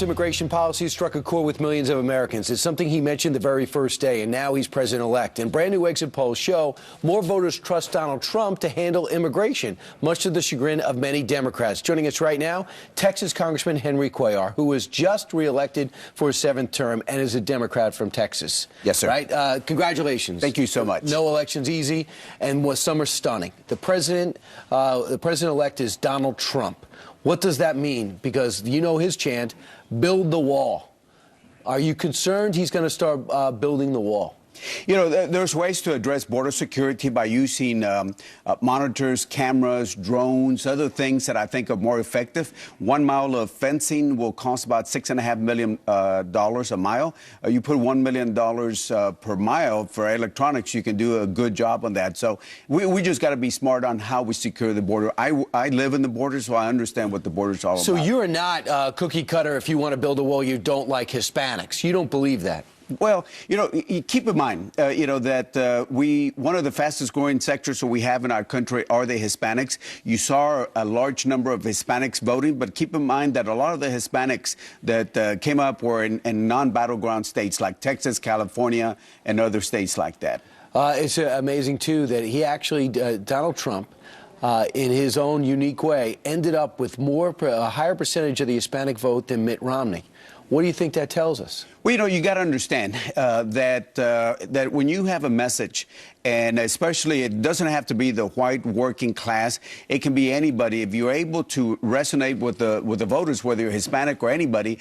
Immigration policy struck a chord with millions of Americans. It's something he mentioned the very first day, and now he's president-elect. And brand new exit polls show more voters trust Donald Trump to handle immigration, much to the chagrin of many Democrats. Joining us right now, Texas Congressman Henry Cuellar, who was just reelected for his 7th term and is a Democrat from Texas. Yes, sir. Right? Congratulations. Thank you so much. No election's easy, and some are stunning. The president-elect is Donald Trump. What does that mean? Because you know his chant, build the wall. Are you concerned he's going to start building the wall? You know, there's ways to address border security by using monitors, cameras, drones, other things that I think are more effective. 1 mile of fencing will cost about $6.5 million a mile. You put $1 million per mile for electronics, you can do a good job on that. So we just got to be smart on how we secure the border. I live in the border, so I understand what the border is all about. So you're not cookie cutter if you want to build a wall, you don't like Hispanics. You don't believe that. Well, you know, keep in mind, you know, that one of the fastest growing sectors that we have in our country are the Hispanics. You saw a large number of Hispanics voting, but keep in mind that a lot of the Hispanics that came up were in non-battleground states like Texas, California, and other states like that. It's amazing, too, that he actually, Donald Trump, in his own unique way, ended up with a higher percentage of the Hispanic vote than Mitt Romney. What do you think that tells us? Well, you know, you got to understand that when you have a message, and especially it doesn't have to be the white working class, it can be anybody. If you're able to resonate with the voters, whether you're Hispanic or anybody,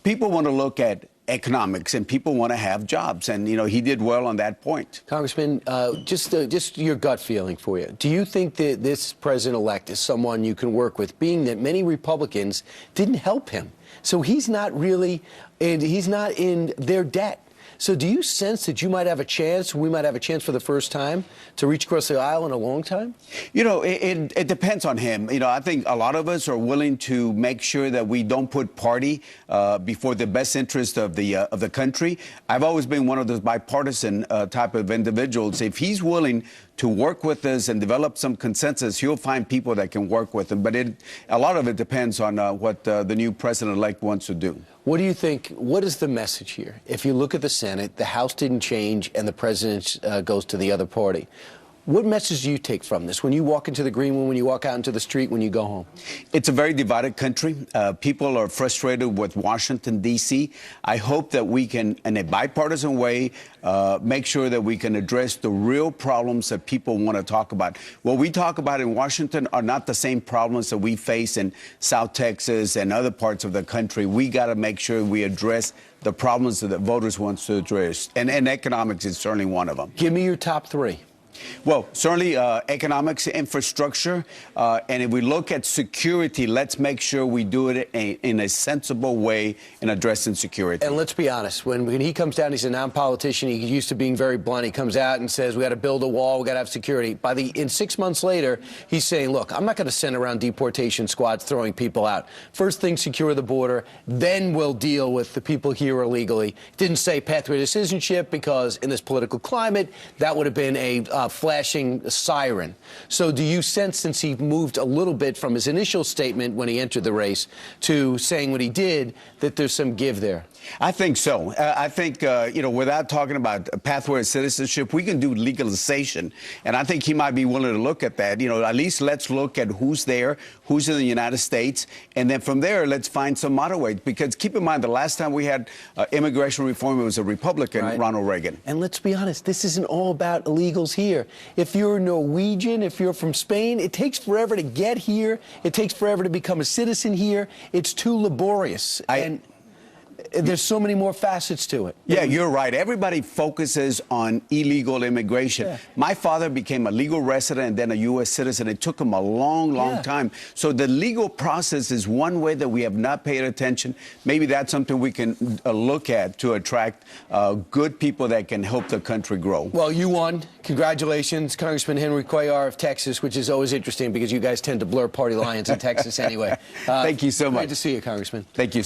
people want to look at economics and people want to have jobs. And, you know, he did well on that point. Congressman, just your gut feeling for you. Do you think that this president-elect is someone you can work with, being that many Republicans didn't help him? So he's not really, and he's not in their debt. So do you sense that you might have a chance, we might have a chance for the first time to reach across the aisle in a long time? You know, it depends on him. You know, I think a lot of us are willing to make sure that we don't put party before the best interest of the country. I've always been one of those bipartisan type of individuals. If he's willing to work with us and develop some consensus, he'll find people that can work with him. But a lot of it depends on what the new president-elect wants to do. What do you think? What is the message here? If you look at the Senate, the House didn't change, and the president goes to the other party. What message do you take from this when you walk into the green room, when you walk out into the street, when you go home? It's a very divided country. People are frustrated with Washington, D.C. I hope that we can, in a bipartisan way, make sure that we can address the real problems that people want to talk about. What we talk about in Washington are not the same problems that we face in South Texas and other parts of the country. We got to make sure we address the problems that the voters want to address. And economics is certainly one of them. Give me your top 3. Well, certainly economics, infrastructure, and if we look at security, let's make sure we do it in a sensible way in addressing security. And let's be honest, when he comes down, he's a non-politician, he's used to being very blunt, he comes out and says, we got to build a wall, we got to have security. In 6 months later, he's saying, look, I'm not going to send around deportation squads throwing people out. First thing, secure the border, then we'll deal with the people here illegally. Didn't say pathway to citizenship because in this political climate, that would have been a flashing siren. So do you sense, since he moved a little bit from his initial statement when he entered the race to saying what he did, that there's some give there? I think so. I think, you know, without talking about pathway to citizenship, we can do legalization. And I think he might be willing to look at that. You know, at least let's look at who's there, who's in the United States. And then from there, let's find some moderate. Because keep in mind, the last time we had immigration reform, it was a Republican, right? Ronald Reagan. And let's be honest, this isn't all about illegals here. If you're Norwegian, if you're from Spain, it takes forever to get here. It takes forever to become a citizen here. It's too laborious. And there's so many more facets to it. Yeah, you're right. Everybody focuses on illegal immigration. Yeah. My father became a legal resident and then a U.S. citizen. It took him a long time. So the legal process is one way that we have not paid attention. Maybe that's something we can look at to attract good people that can help the country grow. Well, you won. Congratulations, Congressman Henry Cuellar of Texas, which is always interesting because you guys tend to blur party lines in Texas anyway. Thank you so much. Great to see you, Congressman. Thank you.